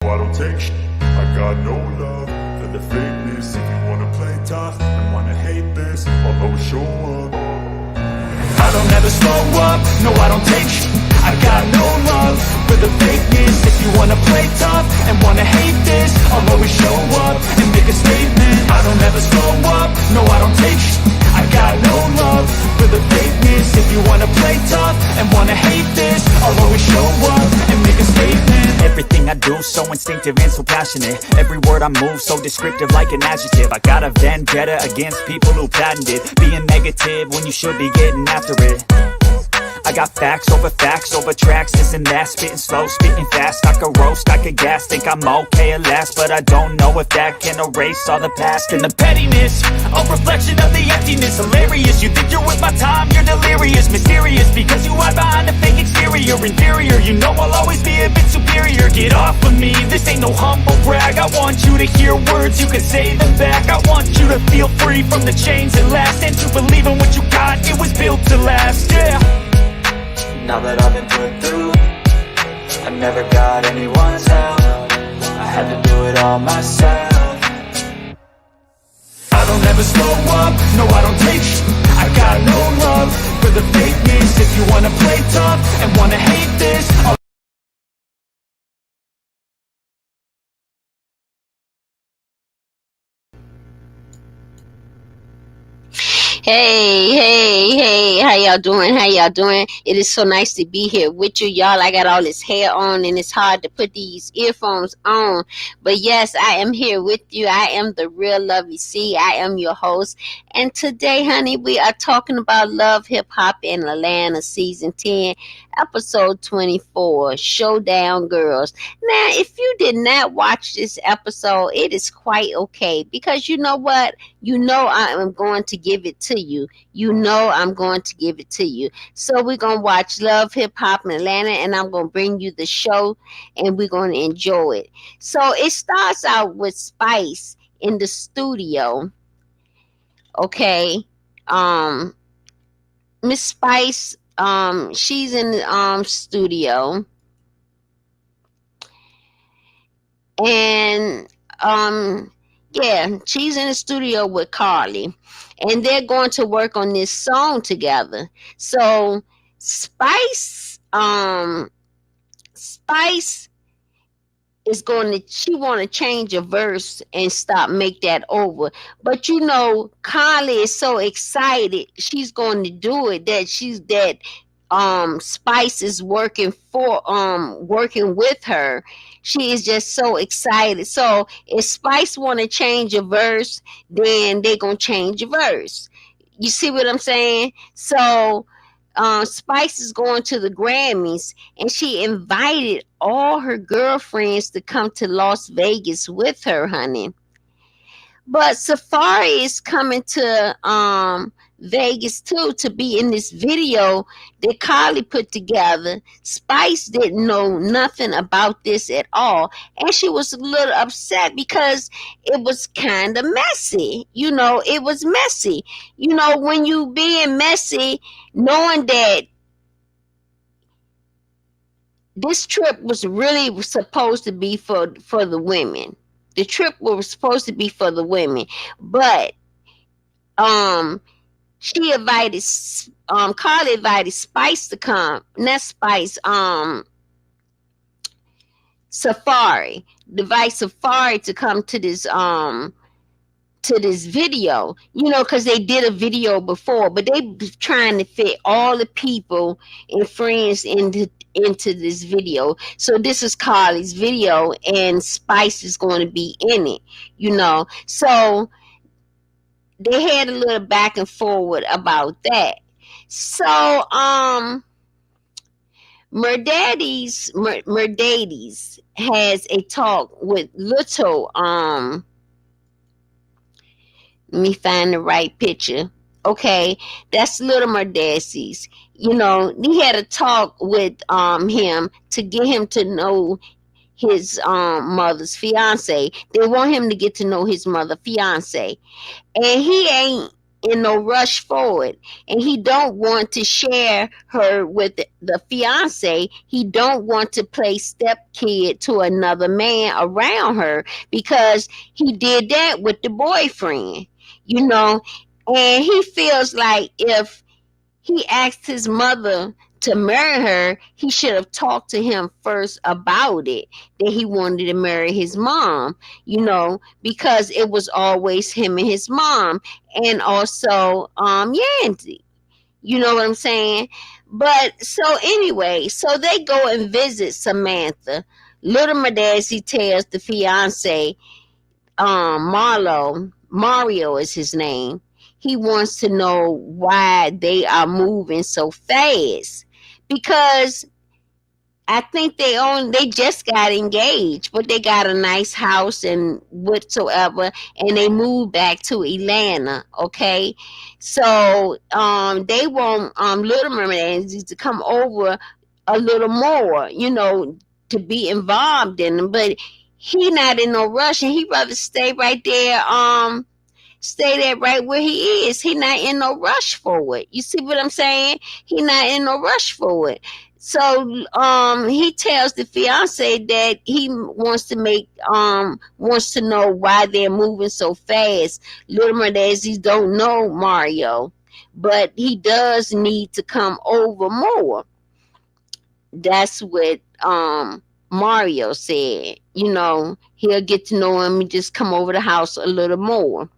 I don't take shit. I got no love for the fakeness. If you wanna play tough and wanna hate this, I'll always show up. I don't ever slow up, no I don't take shit. I got no love for the fakeness. If you wanna play tough and wanna hate this, I'll always show up and make a statement. I don't ever slow up, no I don't take shit. I got no love for the fakeness. If you wanna play tough and wanna hate this, I'll always show up and make a statement. Everything I do so instinctive and so passionate. Every word I move so descriptive like an adjective. I got a vendetta against people who patented being negative when you should be getting after it. I got facts over tracks, this and that. Spitting slow, spitting fast. I could roast, I could gas. Think I'm okay at last, but I don't know if that can erase all the past. And the pettiness, a reflection of the emptiness. Hilarious, you think you're worth my time, you're delirious. Mysterious, because you hide behind a fake exterior. Inferior, you know I'll always be a bit superior. Get off of me, this ain't no humble brag. I want you to hear words, you can say them back. I want you to feel free from the chains that last, and to believe in what you got, it was built to last, yeah. Now that I've been put through, I never got anyone's help. I had to do it all myself. I don't ever slow up, no I don't take shit. I got no love for the fakeness. If you wanna play tough and wanna hate this, Hey, how y'all doing? It is so nice to be here with you, y'all. I got all this hair on and it's hard to put these earphones on. But yes, I am here with you. I am the real Lovey C. I am your host. And today, honey, we are talking about Love, Hip Hop in Atlanta, Season 10, Episode 24, Showdown Girls. Now, if you did not watch this episode, it is quite okay. Because you know what? You know I am going to give it to you. So we're going to watch Love, Hip Hop in Atlanta, and I'm going to bring you the show, and we're going to enjoy it. So it starts out with Spice in the studio. Okay. Miss Spice, she's in the studio. And yeah, she's in the studio with Carly, and they're going to work on this song together. So Spice is she want to change a verse and make that over. But you know, Carly is so excited she's going to do it that Spice is working with her. She is just so excited. So if Spice want to change a verse, then they gonna change a verse. You see what I'm saying? So Spice is going to the Grammys, and she invited all her girlfriends to come to Las Vegas with her, honey. But Safari is coming to Vegas too to be in this video that Carly put together. Spice didn't know nothing about this at all, and she was a little upset because it was kind of messy. You know, it was messy. You know, when you being messy, knowing that this trip was really supposed to be for the women. The trip was supposed to be for the women, but she invited Carly invited Spice to come. Not Spice, Safari. Invite Safari to come to this video, you know, because they did a video before, but they trying to fit all the people and friends into this video. So this is Carly's video, and Spice is going to be in it, you know. So they had a little back and forward about that. So Mercedes has a talk with little let me find the right picture. Okay, that's little Mercedes. You know, he had a talk with him to get him to know his mother's fiance. They want him to get to know his mother fiance, and he ain't in no rush for it, and he don't want to share her with the fiance. He don't want to play stepkid to another man around her, because he did that with the boyfriend, you know. And he feels like if he asked his mother to marry her, he should have talked to him first about it, that he wanted to marry his mom, because it was always him and his mom, and also Yandy. You know what I'm saying? But so anyway, so they go and visit Samantha. Little Madazzi tells the fiance, Mario is his name. He wants to know why they are moving so fast, because I think they just got engaged, but they got a nice house and whatsoever, and they moved back to Atlanta. Okay, so they want Little Mermaid to come over a little more, to be involved in them, but he not in no rush, and he rather stay there right where he is. He not in no rush for it. You see what I'm saying? He not in no rush for it. So he tells the fiance that he wants to know why they're moving so fast. Little Merdezi don't know Mario, but he does need to come over more. That's what Mario said. He'll get to know him and just come over the house a little more.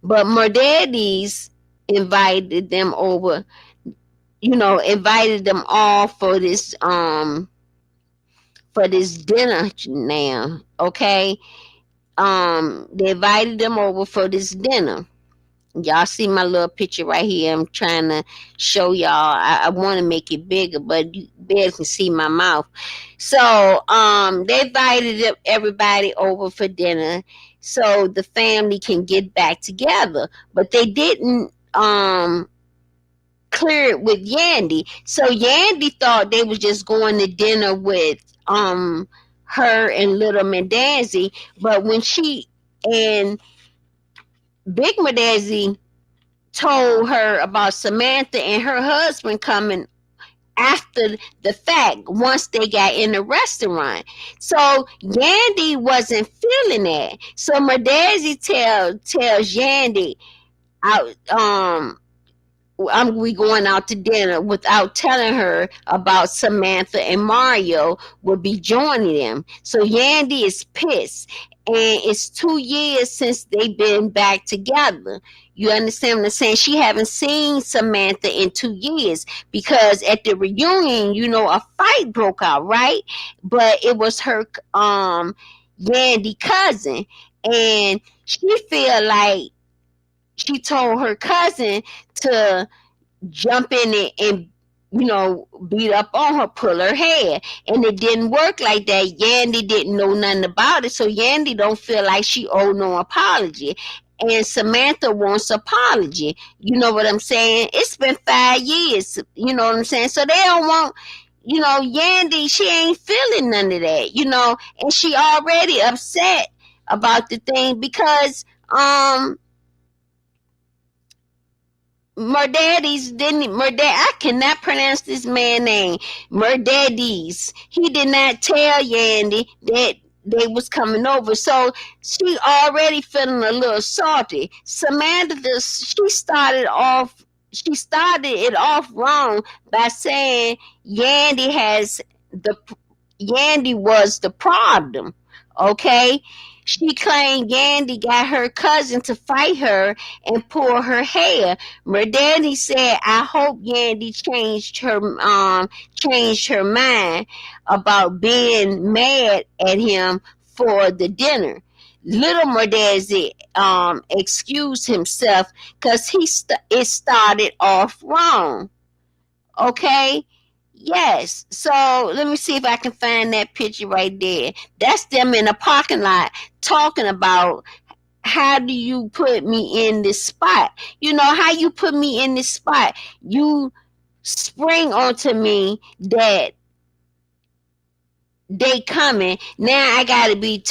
But Mercedes invited them over, invited them all for this dinner now. Okay. They invited them over for this dinner. Y'all see my little picture right here. I'm trying to show y'all. I want to make it bigger, but you barely can see my mouth. So they invited everybody over for dinner so the family can get back together. But they didn't clear it with Yandy. So Yandy thought they was just going to dinner with her and Little Mendazi. But when she and Big Mendazi told her about Samantha and her husband coming after the fact, once they got in the restaurant. So Yandy wasn't feeling that. So Mendazi tells Yandy out we going out to dinner, without telling her about Samantha and Mario will be joining them. So Yandy is pissed, and it's 2 years since they've been back together. You understand what I'm saying? She haven't seen Samantha in 2 years, because at the reunion, a fight broke out, right? But it was her Yandy cousin, and she feel like she told her cousin to jump in it and beat up on her, pull her hair, and it didn't work like that. Yandy didn't know nothing about it, so Yandy don't feel like she owed no apology, and Samantha wants apology. You know what I'm saying? It's been 5 years. You know what I'm saying? So they don't want. Yandy, she ain't feeling none of that. And she already upset about the thing, because I cannot pronounce this man's name. Mercedes. He did not tell Yandy that they was coming over. So she already feeling a little salty. Samantha, she started it off wrong by saying Yandy was the problem. Okay? She claimed Yandy got her cousin to fight her and pull her hair. Merdani said, "I hope Yandy changed her mind about being mad at him for the dinner." Little Merdezi excused himself because it started off wrong. Okay. Yes. So let me see if I can find that picture right there. That's them in a parking lot talking about, how do you put me in this spot? How you put me in this spot? You spring onto me that they coming. Now I gotta be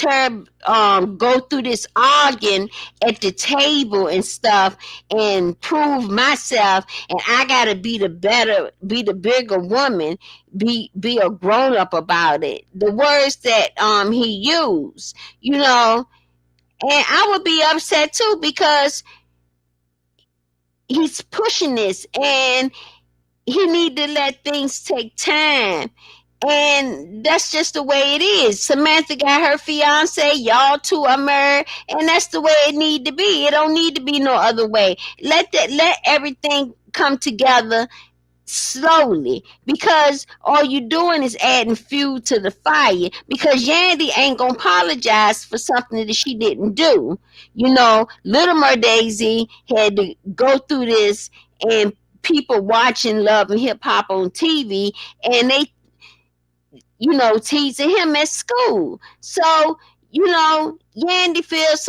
go through this arguing at the table and stuff and prove myself, and I gotta be the bigger woman, be a grown up about it. The words that he used, you know, and I would be upset too because he's pushing this and he need to let things take time. And that's just the way it is. Samantha got her fiance, y'all two are married, and that's the way it need to be. It don't need to be no other way. Let everything come together slowly, because all you doing is adding fuel to the fire, because Yandy ain't gonna apologize for something that she didn't do. You know, Little Merdazy had to go through this, and people watching Love and Hip Hop on TV, and they, you know, teasing him at school. So, you know, Yandy feels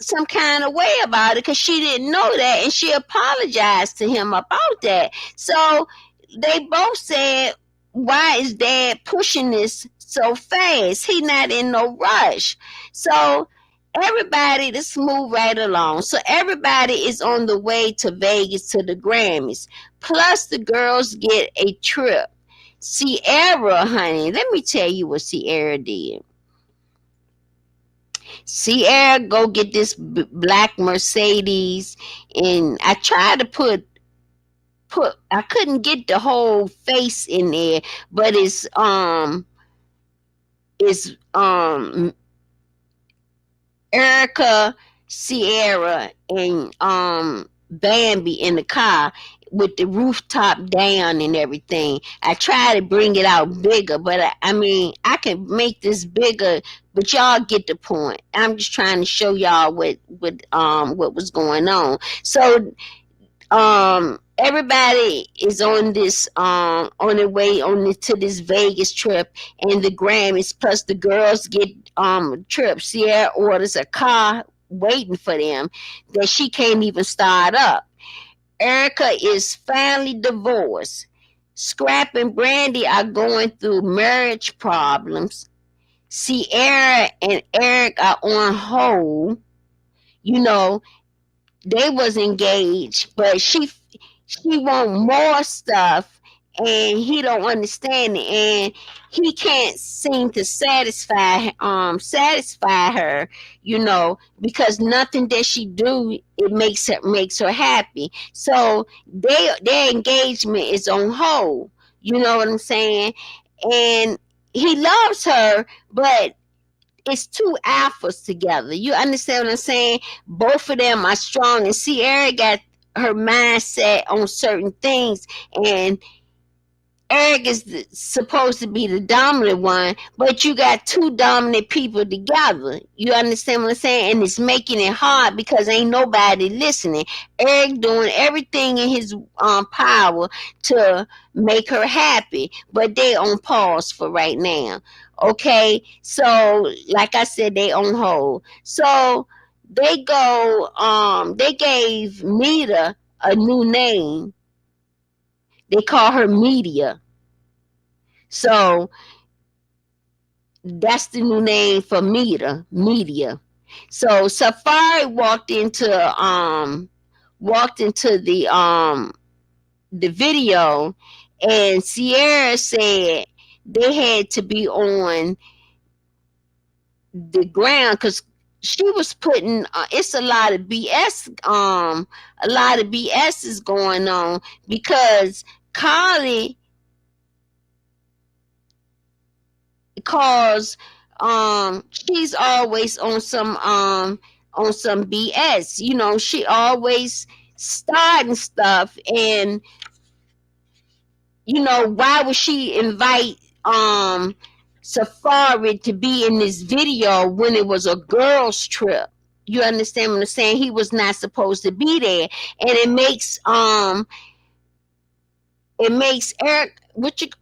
some kind of way about it because she didn't know that, and she apologized to him about that. So they both said, "Why is Dad pushing this so fast? He not in no rush." So everybody, let's move right along. So everybody is on the way to Vegas to the Grammys. Plus, the girls get a trip. Sierra, honey, let me tell you what Sierra did. Sierra go get this black Mercedes, and I tried to put I couldn't get the whole face in there, but it's Erica, Sierra, and Bambi in the car with the rooftop down and everything. I try to bring it out bigger, but I mean I can make this bigger, but y'all get the point. I'm just trying to show y'all what was going on. So everybody is on this on their way to this Vegas trip and the Grammys, plus the girls get trip. Sierra orders a car waiting for them that she can't even start up. Erica is finally divorced. Scrap and Brandy are going through marriage problems. Sierra and Eric are on hold. You know, they was engaged, but she want more stuff, and he don't understand it, and he can't seem to satisfy her, you know, because nothing that she do, it makes her happy. So their engagement is on hold. You know what I'm saying? And he loves her, but it's two alphas together. You understand what I'm saying? Both of them are strong, and Sierra got her mindset on certain things, and Eric is supposed to be the dominant one, but you got two dominant people together. You understand what I'm saying? And it's making it hard because ain't nobody listening. Eric doing everything in his power to make her happy, but they on pause for right now. Okay, so like I said, they on hold. So they gave Nita a new name. They call her Media. So that's the new name for Media. So Safari walked into the video, and Sierra said they had to be on the ground because she was putting it's a lot of BS is going on because Carly cause she's always on some BS. You know, she always starting stuff, and you know, why would she invite Safari to be in this video when it was a girls trip? You understand what I'm saying? He was not supposed to be there, and it makes Eric,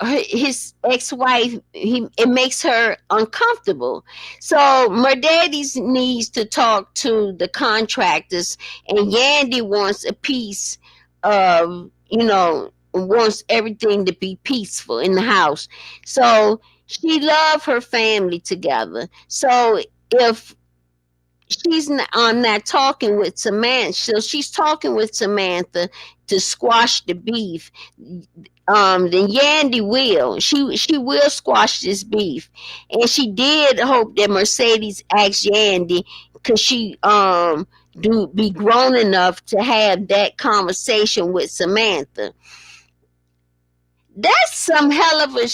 his ex-wife, it makes her uncomfortable. So Mercedes needs to talk to the contractors, and Yandy wants a piece of, you know, wants everything to be peaceful in the house. So She loved her family together. So if she's not talking with Samantha, so she's talking with Samantha to squash the beef. Then Yandy will. She will squash this beef, and she did hope that Mercedes asked Yandy, could she do be grown enough to have that conversation with Samantha. That's some hell of a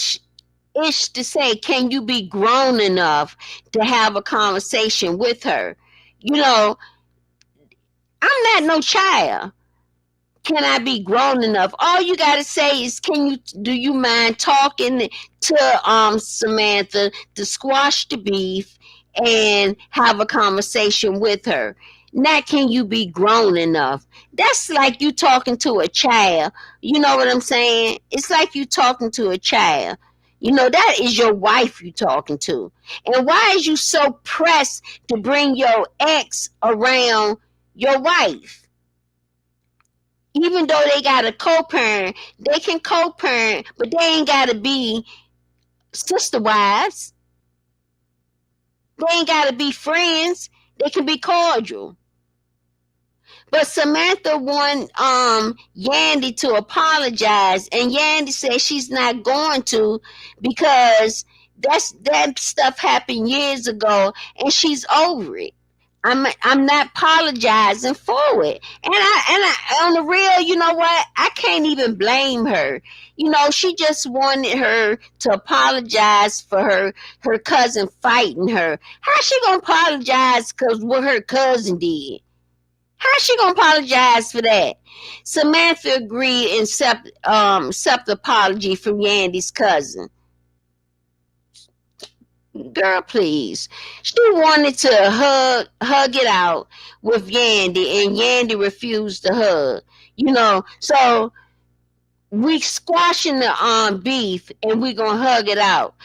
ish to say. Can you be grown enough to have a conversation with her? You know, I'm not no child. Can I be grown enough? All you gotta say is, do you mind talking to Samantha to squash the beef and have a conversation with her? Not can you be grown enough? That's like you talking to a child. You know what I'm saying? It's like you talking to a child. That is your wife you talking to. And why is you so pressed to bring your ex around your wife? Even though they got a co-parent, they can co-parent, but they ain't got to be sister wives. They ain't got to be friends. They can be cordial. But Samantha want Yandy to apologize, and Yandy says she's not going to because that stuff happened years ago, and she's over it. I'm not apologizing for it. And I on the real, you know what? I can't even blame her. She just wanted her to apologize for her cousin fighting her. How she gonna apologize because what her cousin did? How she gonna apologize for that? Samantha agreed and accept apology from Yandy's cousin. Girl, please. She wanted to hug it out with Yandy, and Yandy refused to hug. So we squashing the beef, and we gonna hug it out.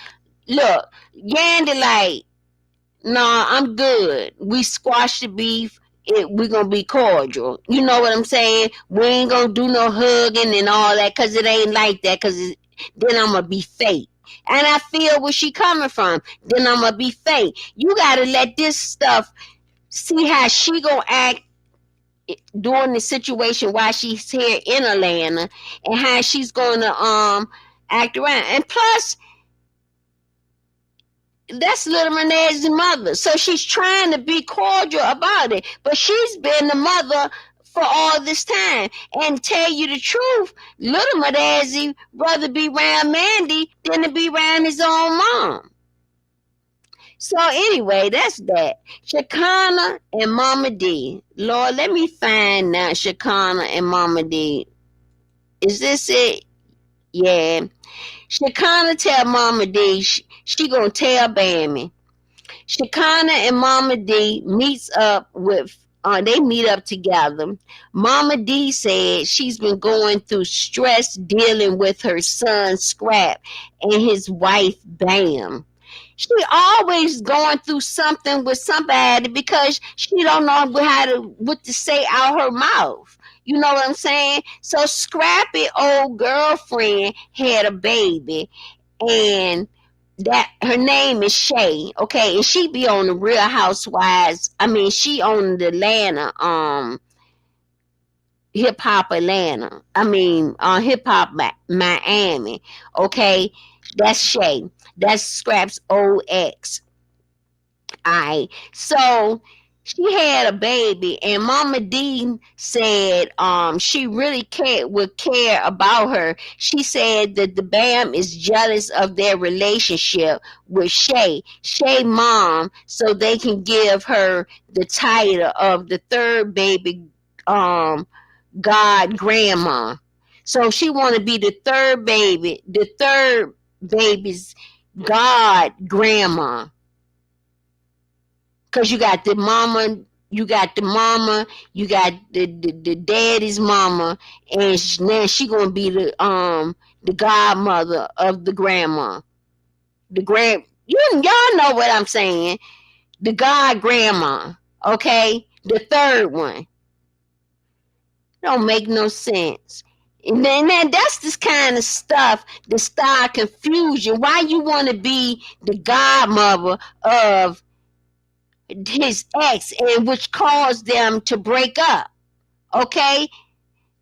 Look, Yandy like, nah, I'm good. We squash the beef. We're gonna be cordial. You know what I'm saying? We ain't gonna do no hugging and all that, because it ain't like that, because then I'm gonna be fake. And I feel where she coming from. Then I'm gonna be fake. You gotta let this stuff, see how she gonna act during the situation while she's here in Atlanta, and how she's gonna act around. And plus, that's Little Renee's mother. So she's trying to be cordial about it. But she's been the mother for all this time. And tell you the truth, Little Renee rather be around Mandy than to be around his own mom. So anyway, that's that. Shakana and Mama D. Lord, let me find now Shakana and Mama D. Is this it? Yeah. Shakana tell Mama D she gonna tell Bammy. Shakana and Mama D meets up with they meet up together. Mama D said she's been going through stress dealing with her son Scrap and his wife Bam. She always going through something with somebody because she don't know what to say out her mouth. You know what I'm saying? So Scrappy old girlfriend had a baby, and that her name is Shay. Okay, and she be on the Real Housewives. I mean, she on the Atlanta Hip Hop Atlanta. I mean, Hip Hop Miami. Okay, that's Shay. That's Scrap's old ex. Alright, so she had a baby, and Mama Dean said she really would care about her. She said that the Bam is jealous of their relationship with Shay mom, so they can give her the title of the third baby god grandma. So she want to be the third baby's god grandma. Because you got the mama, you got the daddy's mama, and now she gonna be the godmother of the grandma. Y'all know what I'm saying. The god grandma, okay? The third one. Don't make no sense. And then that's this kind of stuff that start confusion. Why you want to be the godmother of his ex, and which caused them to break up? Okay,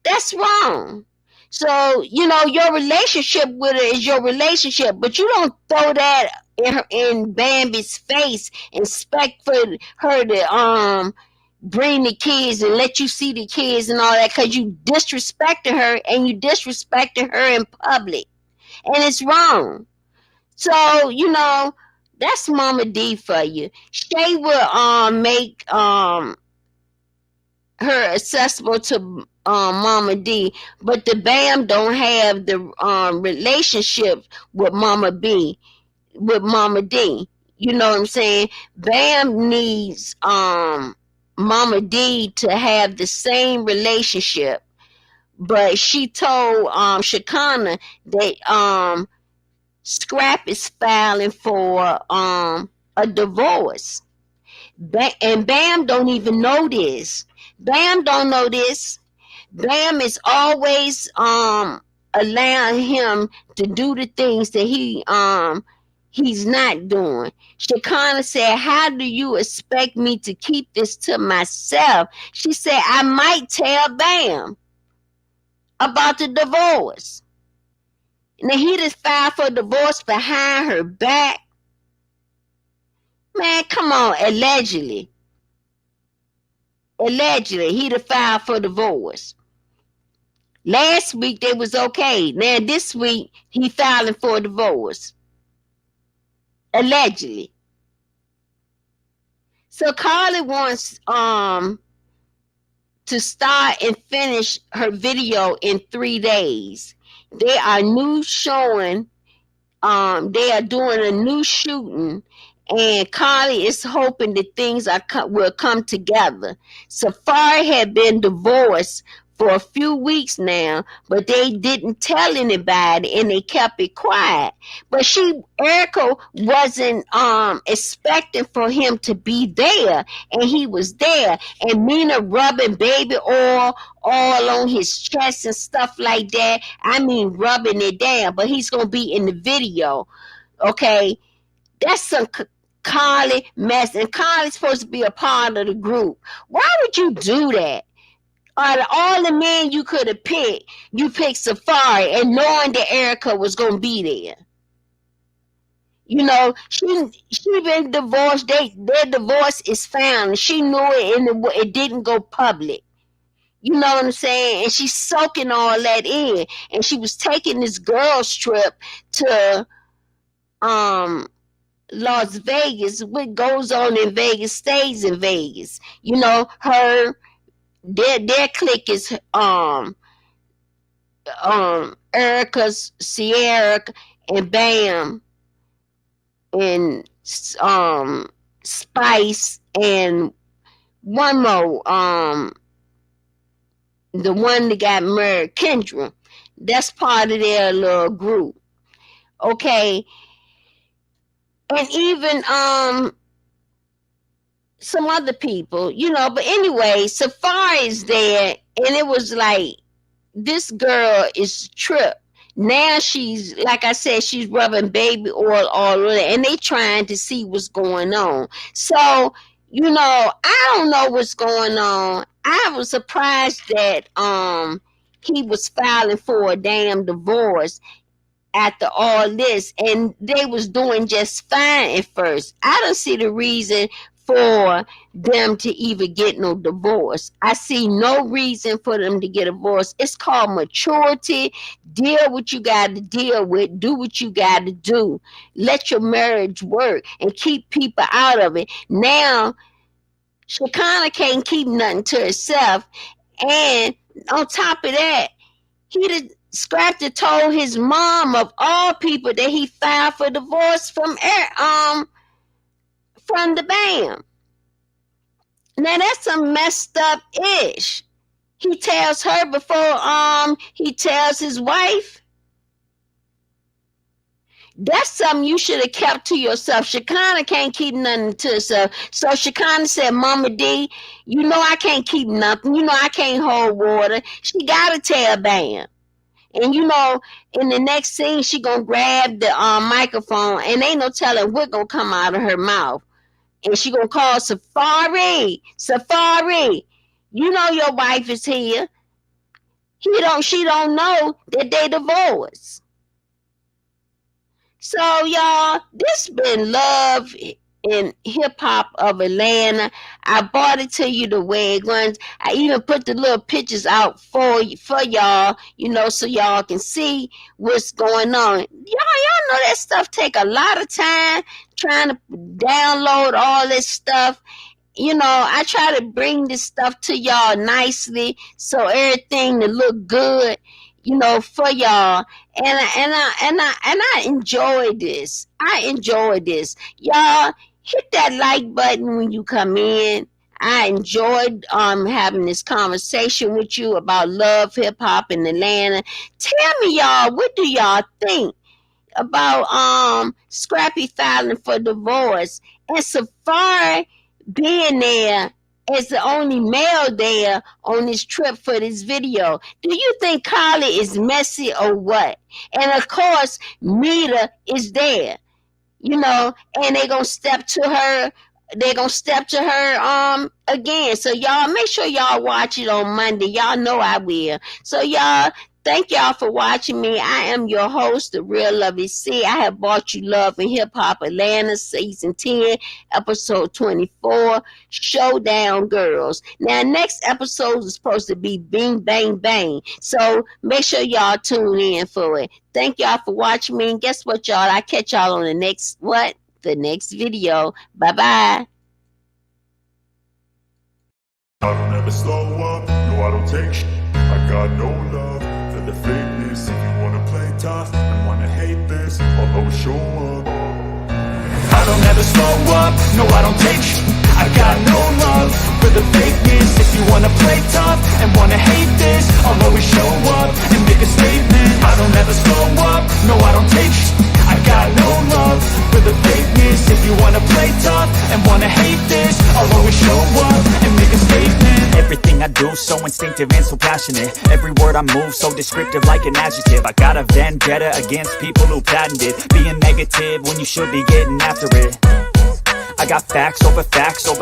that's wrong. So, your relationship with her is your relationship, but you don't throw that in Bambi's face and expect for her to bring the kids and let you see the kids and all that, because you disrespected her, and you disrespected her in public, and it's wrong. So, that's Mama D for you. Shay will make her accessible to Mama D, but the Bam don't have the relationship with Mama D. You know what I'm saying? Bam needs Mama D to have the same relationship, but she told Shakana that Scrap is filing for a divorce. And Bam don't even know this. Bam don't know this. Bam is always allowing him to do the things that he's not doing. Shakana said, "How do you expect me to keep this to myself?" She said, "I might tell Bam about the divorce." Now he just filed for divorce behind her back. Man, come on, allegedly. Allegedly, he'd have filed for divorce. Last week they was okay. Now this week he filing for divorce. Allegedly. So Carly wants to start and finish her video in 3 days. They are new showing. They are doing a new shooting, and Carly is hoping that things will come together. Safari had been divorced for a few weeks now, but they didn't tell anybody, and they kept it quiet. But Erica wasn't expecting for him to be there, and he was there. And Mina rubbing baby oil all on his chest and stuff like that. I mean, rubbing it down, but he's gonna be in the video. Okay, that's some Carly mess, and Carly's supposed to be a part of the group. Why would you do that? Out of all the men you could have picked, you picked Safari, and knowing that Erica was gonna be there. She been divorced. Their divorce is found. She knew it, and it didn't go public. You know what I'm saying? And she's soaking all that in. And she was taking this girls trip to Las Vegas. What goes on in Vegas stays in Vegas. Their clique is Erica's, Sierra, and Bam, and Spice, and one more, the one that got married, Kendra. That's part of their little group. Okay. And even some other people, but anyway, Safari is there, and it was like, this girl is tripped. Now she's, like I said, she's rubbing baby oil all over, and they trying to see what's going on. So, I don't know what's going on. I was surprised that he was filing for a damn divorce after all this, and they was doing just fine at first. I don't see the reason for them to even get no divorce. I see no reason for them to get a divorce. It's called maturity. Deal what you got to deal with. Do what you got to do. Let your marriage work and keep people out of it. Now, Shakana can't keep nothing to herself. And on top of that, Scrapter told his mom, of all people, that he filed for divorce from the Bam. Now that's some messed up ish. He tells her before he tells his wife. That's something you should have kept to yourself. Shakana can't keep nothing to herself. So Shakana said, "Mama D, I can't keep nothing. I can't hold water." She gotta tell Bam. And you know, in the next scene, she gonna grab the microphone, and ain't no telling what gonna come out of her mouth. And she gonna call Safari, Safari. You know your wife is here. She don't know that they divorced. So y'all, this been Love in Hip Hop of Atlanta. I brought it to you the way it runs. I even put the little pictures out for y'all, you know, so y'all can see what's going on. Y'all know that stuff take a lot of time trying to download all this stuff. You know, I try to bring this stuff to y'all nicely so everything to look good, you know, for y'all. And I enjoy this. I enjoy this. Y'all hit that like button when you come in. I enjoyed having this conversation with you about love, hip hop in Atlanta. Tell me, y'all, what do y'all think about Scrappy filing for divorce and Safari being there as the only male there on this trip for this video? Do you think Carly is messy or what? And of course, Mita is there, you know, and they gonna step to her. They're gonna step to her again. So y'all make sure y'all watch it on Monday. Y'all know I will. So y'all, thank y'all for watching me. I am your host, The Real Lovey C. I have brought you Love and Hip Hop Atlanta, Season 10, Episode 24, Showdown Girls. Now, next episode is supposed to be Bing Bang Bang. So make sure y'all tune in for it. Thank y'all for watching me. And guess what, y'all? I catch y'all on the next, the next video. Bye-bye. I don't ever slow up, no I don't take shit. I got no love for the fakeness. If you wanna play tough and wanna hate this, I'll always show up. I don't ever slow up, no I don't take shit. I got no love for the fakeness. If you wanna play tough and wanna hate this, I'll always show up and make a statement. I don't ever slow up, no I don't take shit. I got no love for the fakeness. If you wanna play tough and wanna hate this, I'll always show up and make a statement. Everything I do so instinctive and so passionate. Every word I move so descriptive like an adjective. I got a vendetta against people who patented being negative when you should be getting after it. I got facts over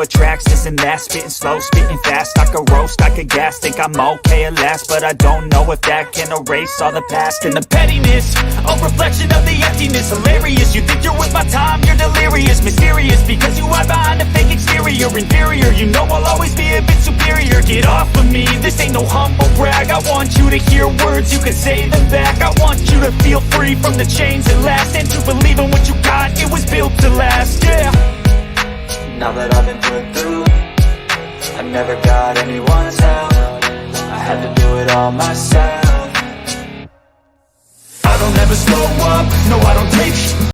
tracks, this and that. Spitting slow, spitting fast. I could roast, I could gas. Think I'm okay at last, but I don't know if that can erase all the past. And the pettiness, a reflection of the emptiness. Hilarious, you think you're with my time, you're delirious. Mysterious, because you hide behind a fake exterior. Inferior, you know I'll always be a bit superior. Get off of me, this ain't no humble brag. I want you to hear words, you can say them back. I want you to feel free from the chains that last, and to believe in what you got.